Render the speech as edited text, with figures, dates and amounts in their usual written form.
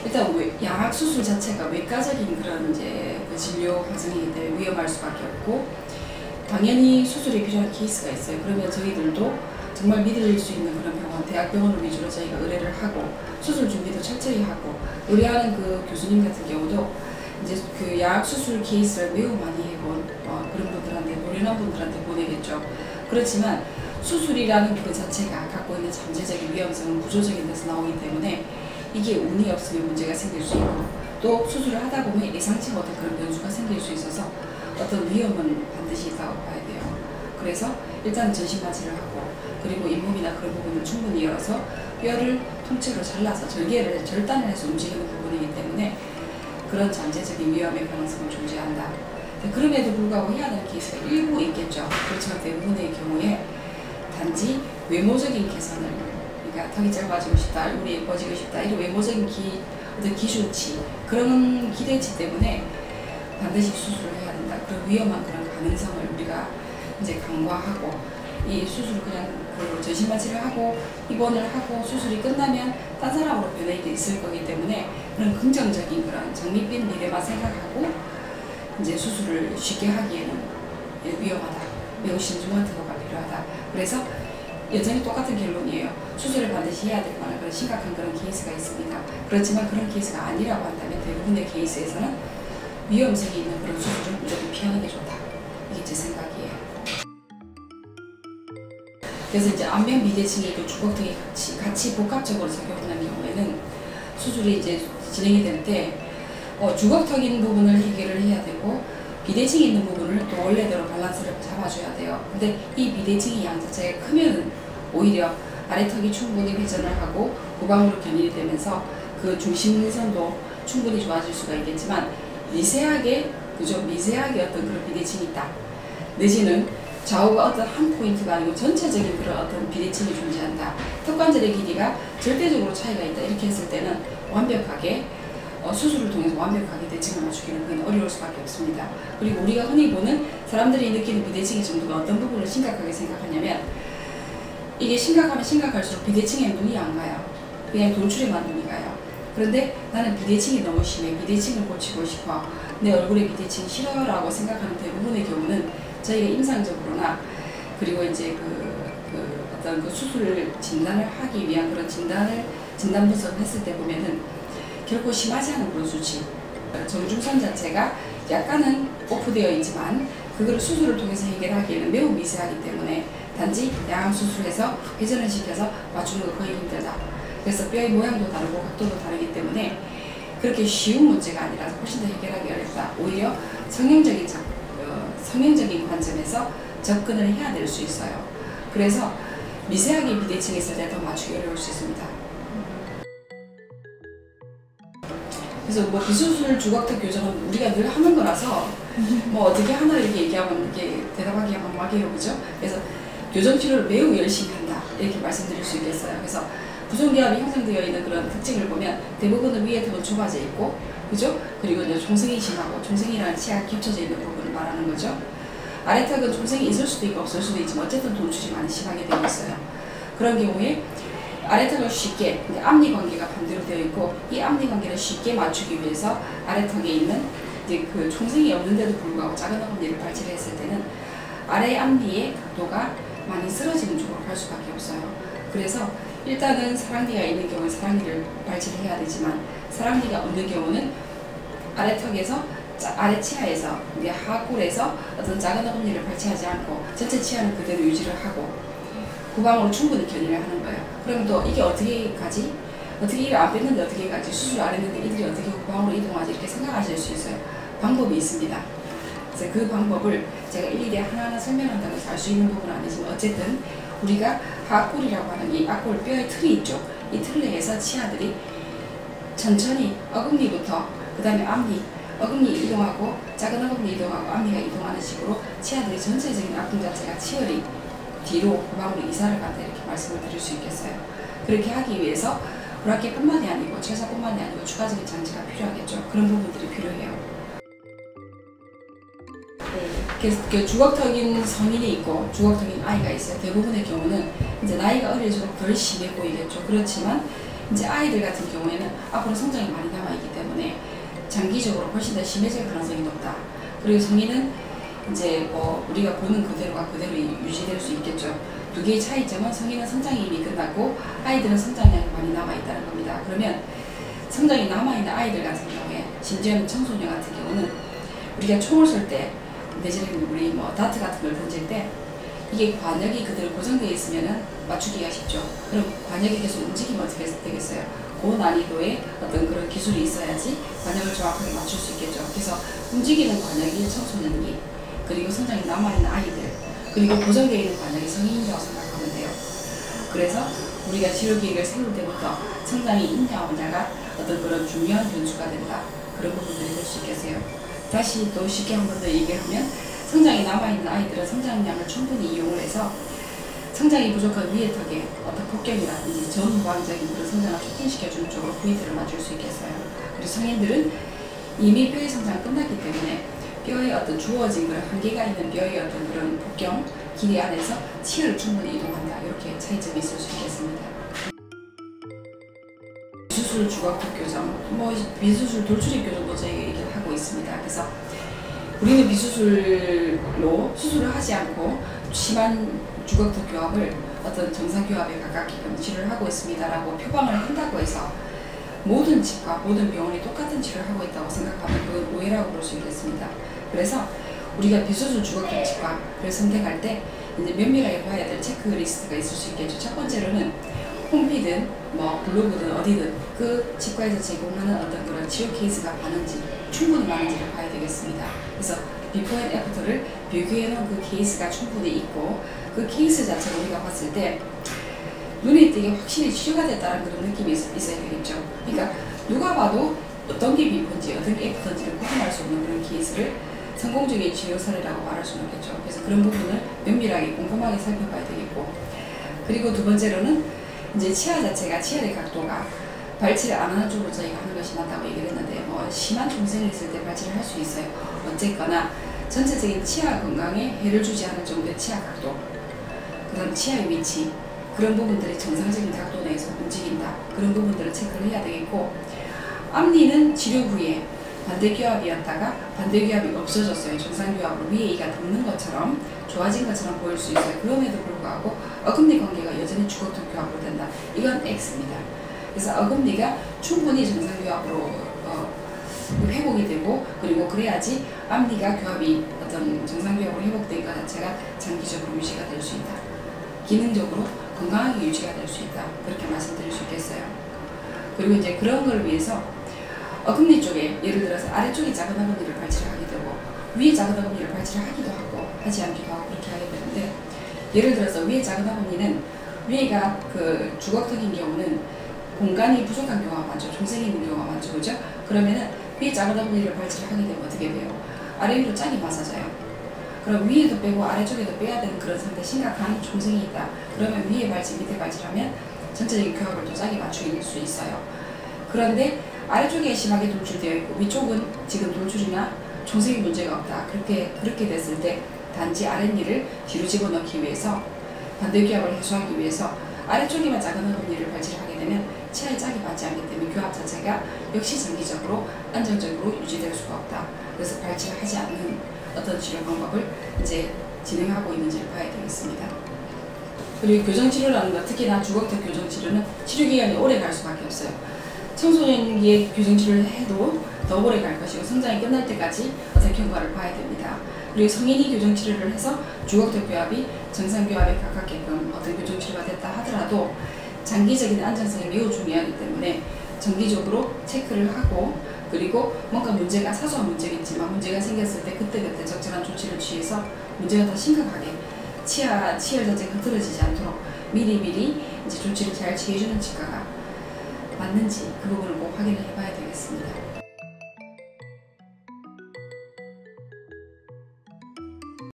일단 양악 수술 자체가 외과적인 그런 이제 그 진료 과정이기 때문에 위험할 수밖에 없고, 당연히 수술이 필요한 케이스가 있어요. 그러면 저희들도 정말 믿을 수 있는 그런 병원, 대학병원을 위주로 저희가 의뢰를 하고 수술 준비도 철저히 하고, 의뢰하는 그 교수님 같은 경우도 이제 그 양악 수술 케이스를 매우 많이 해본 그런 분들한테, 노련한 분들한테 보내겠죠. 그렇지만 수술이라는 그 자체가 갖고 있는 잠재적인 위험성은 구조적인 데서 나오기 때문에 이게 운이 없으면 문제가 생길 수 있고, 또 수술을 하다 보면 예상치 못한 그런 변수가 생길 수 있어서 어떤 위험은 반드시 있다고 봐야 돼요. 그래서 일단 전신 마취를 하고, 그리고 잇몸이나 그런 부분을 충분히 열어서 뼈를 통째로 잘라서 절개를 절단을 해서 움직이는 부분이기 때문에 그런 잠재적인 위험의 가능성은 존재한다. 그럼에도 불구하고 해야 되는 케이스가 일부 있겠죠. 그렇지만 대부분의 경우에 단지 외모적인 개선을, 그러니까 턱이 짧아지고 싶다, 얼굴이 예뻐지고 싶다, 이런 외모적인 어떤 기준치, 그런 기대치 때문에 반드시 수술을 해야 된다. 그런 위험한 그런 가능성을 우리가 이제 간과하고, 이 수술을 그냥 그 전신 마취를 하고 입원을 하고 수술이 끝나면 딴 사람으로 변해도 있을 거기 때문에 그런 긍정적인 그런 장밋빛 미래만 생각하고 이제 수술을 쉽게 하기에는 위험하다. 매우 신중한 태도가 필요하다. 그래서 여전히 똑같은 결론이에요. 수술을 반드시 해야 될 만한 그런 심각한 그런 케이스가 있습니다. 그렇지만 그런 케이스가 아니라고 한다면 대부분의 케이스에서는 위험성이 있는 그런 수술은 무조건 피하는 게 좋다. 이게 제 생각이에요. 그래서 이제 안면 비대칭이 그 주걱턱이 같이 복합적으로 작용하는 경우에는 수술이 이제 진행이 될 때 주걱턱인 부분을 해결을 해야 되고, 비대칭이 있는 부분을 또 원래대로 밸런스를 잡아줘야 돼요. 근데 이 비대칭이 양 자체가 크면 오히려 아래턱이 충분히 회전을 하고 후방으로 견인이 되면서 그 중심선도 충분히 좋아질 수가 있겠지만, 미세하게 어떤 그런 비대칭이 있다. 내지는 좌우가 어떤 한 포인트가 아니고 전체적인 그런 어떤 비대칭이 존재한다. 턱관절의 길이가 절대적으로 차이가 있다. 이렇게 했을 때는 완벽하게 수술을 통해서 완벽하게 대칭을 맞추기는 그건 어려울 수밖에 없습니다. 그리고 우리가 흔히 보는 사람들이 느끼는 비대칭의 정도가 어떤 부분을 심각하게 생각하냐면, 이게 심각하면 심각할수록 비대칭에 눈이 안 가요. 그냥 돌출에만 눈이 가요. 그런데 나는 비대칭이 너무 심해, 비대칭을 고치고 싶어, 내 얼굴에 비대칭이 싫어라고 생각하는 대부분의 경우는 저희가 임상적으로나 그리고 이제 어떤 그 수술을 진단을 하기 위한 그런 진단 분석을 했을 때 보면은 결코 심하지 않은 그런 수치, 정중선 자체가 약간은 오프되어 있지만 그걸 수술을 통해서 해결하기에는 매우 미세하기 때문에 단지 양악 수술해서 회전을 시켜서 맞추는 거 거의 힘들다. 그래서 뼈의 모양도 다르고 각도도 다르기 때문에 그렇게 쉬운 문제가 아니라서 훨씬 더 해결하기 어렵다. 오히려 성형적인 관점에서 접근을 해야 될 수 있어요. 그래서 미세하게 비대칭이 있을 때 더 맞추기 어려울 수 있습니다. 그래서 뭐 비수술 주걱턱 교정은 우리가 늘 하는 거라서 뭐 어떻게 하나 이렇게 얘기하면 이렇게 대답하기가 막막해요, 그죠? 그래서 교정 치료를 매우 열심히 한다, 이렇게 말씀드릴 수 있겠어요. 그래서 부종기압이 형성되어 있는 그런 특징을 보면 대부분은 위에 턱은 좁아져 있고, 그죠? 그리고 이제 총성이 심하고, 총성이라는 치아가 겹쳐져 있는 부분을 말하는 거죠. 아래턱은 총성이 있을 수도 있고 없을 수도 있지만 어쨌든 돌출이 많이 심하게 되어 있어요. 그런 경우에 아래턱을 쉽게, 앞니 관계가 반대로 되어 있고, 이 앞니 관계를 쉽게 맞추기 위해서 아래턱에 있는 이제 그 총성이 없는데도 불구하고 작은 어금니를 발치를 했을 때는 아래 앞니의 각도가 많이 쓰러지는 쪽으로 갈 수밖에 없어요. 그래서 일단은 사랑니가 있는 경우에 사랑니를 발치를 해야 되지만, 사랑니가 없는 경우는 아래턱에서 아래 치아에서 이제 하골에서 어떤 작은 어금니를 발치하지 않고 전체 치아는 그대로 유지를 하고 후방으로 충분히 견인을 하는 거예요. 그럼 또 이게 어떻게 가지? 어떻게 이를 안 뺐는데 어떻게 가지? 수술 안 했는데 이들이 어떻게 후방으로 이동하지? 이렇게 생각하실 수 있어요. 방법이 있습니다. 그래서 그 방법을 제가 일일이 하나하나 설명한다고 해서 알 수 있는 부분은 아니지만, 어쨌든 우리가 하골이라고 하는 이 앞골 뼈의 틀이 있죠. 이 틀 내에서 치아들이 천천히 어금니부터 그 다음에 앞니, 어금니 이동하고 작은 어금니 이동하고 앞니가 이동하는 식으로 치아들이 전체적인 아픔 자체가 치열이 뒤로 후방으로 이사를 간다, 이렇게 말씀을 드릴 수 있겠어요. 그렇게 하기 위해서 브라켓뿐만이 아니고 철사뿐만이 아니고 추가적인 장치가 필요하겠죠. 그런 부분들이 필요해요. 그 주걱턱인 성인이 있고 주걱턱인 아이가 있어요. 대부분의 경우는 이제 나이가 어릴수록 덜 심해 보이겠죠. 그렇지만 이제 아이들 같은 경우에는 앞으로 성장이 많이 남아있기 때문에 장기적으로 훨씬 더 심해질 가능성이 높다. 그리고 성인은 이제 뭐 우리가 보는 그대로가 그대로 유지될 수 있겠죠. 두 개의 차이점은 성인은 성장이 이미 끝났고 아이들은 성장량이 많이 남아있다는 겁니다. 그러면 성장이 남아있는 아이들 같은 경우에, 심지어는 청소년 같은 경우는 우리가 총을 쏠 때 내지는 우리 뭐 다트 같은 걸 던질 때 이게 관역이 그대로 고정되어 있으면은 맞추기가 쉽죠. 그럼 관역이 계속 움직이면 어떻게 되겠어요? 고난이도의 어떤 그런 기술이 있어야지 관역을 정확하게 맞출 수 있겠죠. 그래서 움직이는 관역이 청소년기, 그리고 성장이 남아있는 아이들, 그리고 고정되어 있는 관역이 성인이라고 생각하면 돼요. 그래서 우리가 치료계획을 세울 때부터 성장이 있냐 없냐가 어떤 그런 중요한 변수가 된다. 그런 부분들이 될 수 있겠어요. 다시 또 쉽게 한 번 더 얘기하면, 성장이 남아있는 아이들은 성장량을 충분히 이용을 해서 성장이 부족한 위의 턱에 어떤 폭경이라든지 전후방적인 그런 성장을 촉진시켜주는 쪽으로 포인트를 맞출 수 있겠어요. 그리고 성인들은 이미 뼈의 성장이 끝났기 때문에 뼈의 어떤 주어진 그런 한계가 있는 뼈의 어떤 그런 폭경 길이 안에서 치아를 충분히 이동한다. 이렇게 차이점이 있을 수 있겠습니다. 미수술 주걱턱 교정, 뭐 미수술 돌출입 교정도 저희가 얘기를 하고 있습니다. 그래서 우리는 미수술로 수술을 하지 않고 심한 주걱턱 교합을 어떤 정상 교합에 가깝게끔 치료를 하고 있습니다라고 표방을 한다고 해서 모든 치과, 모든 병원이 똑같은 치료를 하고 있다고 생각하면 그건 오해라고 볼 수 있겠습니다. 그래서 우리가 비수술 주걱턱 치과를 선택할 때 이제 면밀하게 봐야 될 체크리스트가 있을 수 있겠죠. 첫 번째로는 홈피든 뭐 블로그든 어디든 그 치과에서 제공하는 어떤 그런 치료 케이스가 많은지, 충분히 많은지를 봐야 되겠습니다. 그래서 비포 앤 애프터를 비교해 놓은 그 케이스가 충분히 있고, 그 케이스 자체를 우리가 봤을 때 눈에 띄게 확실히 치료가 됐다는 그런 느낌이 있어야 되겠죠. 그러니까 누가 봐도 어떤 게 비포인지 어떤 게 애프터인지를 구분할 수 없는 그런 케이스를 성공적인 치료 사례라고 말할 수는 없겠죠. 그래서 그런 부분을 면밀하게 꼼꼼하게 살펴봐야 되겠고, 그리고 두 번째로는 이제 치아 자체가, 치아의 각도가 발치를 안 하는 쪽으로 저희가 하는 것이 맞다고 얘기를 했는데, 뭐 심한 종생이 있을 때 발치를 할 수 있어요. 어쨌거나 전체적인 치아 건강에 해를 주지 않을 정도의 치아 각도, 그다음 치아의 위치, 그런 부분들이 정상적인 각도 내에서 움직인다. 그런 부분들을 체크를 해야 되겠고, 앞니는 치료 후에 반대교합이었다가 반대교합이 없어졌어요. 정상교합으로 위에 이가 덮는 것처럼 좋아진 것처럼 보일 수 있어요. 그럼에도 불구하고 어금니 관계가 여전히 주걱턱 교합으로 된다. 이건 X입니다. 그래서 어금니가 충분히 정상교합으로 회복이 되고, 그리고 그래야지 앞니가 교합이 어떤 정상교합으로 회복된 것 자체가 장기적으로 유지가 될 수 있다. 기능적으로 건강하게 유지가 될 수 있다. 그렇게 말씀드릴 수 있겠어요. 그리고 이제 그런 걸 위해서 어금니 쪽에, 예를 들어서 아래쪽에 작은 어금니를 발치를 하게 되고 위에 작은 어금니를 발치를 하기도 하고 하지 않기도 하고 그렇게 하게 되는데, 예를 들어서 위에 작은 어금니는 위에가 그 주걱턱인 경우는 공간이 부족한 경우가 많죠. 종생이 있는 경우가 많죠. 그죠? 그러면은 위에 작은 어금니를 발치를 하게 되면 어떻게 돼요? 아래 위로 짝이 맞아져요. 그럼 위에도 빼고 아래쪽에도 빼야 되는 그런 상태, 심각한 종생이 있다. 그러면 위에 발치, 밑에 발치를 하면 전체적인 교합을 또 짝이 맞추길 수 있어요. 그런데 아래쪽에 심하게 돌출되어 있고 위쪽은 지금 돌출이나 종생이 문제가 없다. 그렇게 됐을 때 단지 아랫니를 뒤로 집어넣기 위해서, 반대교합을 해소하기 위해서 아래쪽에만 작은 어금니를 발치를 하게 되면 치아에 짝이 맞지 않기 때문에 교합 자체가 역시 장기적으로 안정적으로 유지될 수가 없다. 그래서 발치를 하지 않는 어떤 치료 방법을 이제 진행하고 있는지를 봐야 되겠습니다. 그리고 교정치료라는 것, 특히나 주걱턱 교정치료는 치료기간이 오래 갈 수밖에 없어요. 청소년기에 교정치료를 해도 더 오래 갈 것이고 성장이 끝날 때까지 어떤 경과를 봐야 됩니다. 그리고 성인이 교정치료를 해서 주걱턱 교합이 정상교합에 가깝게끔 어떤 교정치료가 됐다 하더라도 장기적인 안전성이 매우 중요하기 때문에 정기적으로 체크를 하고, 그리고 뭔가 문제가, 사소한 문제겠지만 문제가 생겼을 때 그때그때 적절한 조치를 취해서 문제가 더 심각하게 치열 자체가 흐트러지지 않도록 미리미리 이제 조치를 잘 취해주는 치과가 맞는지 그 부분을 꼭 확인을 해봐야 되겠습니다.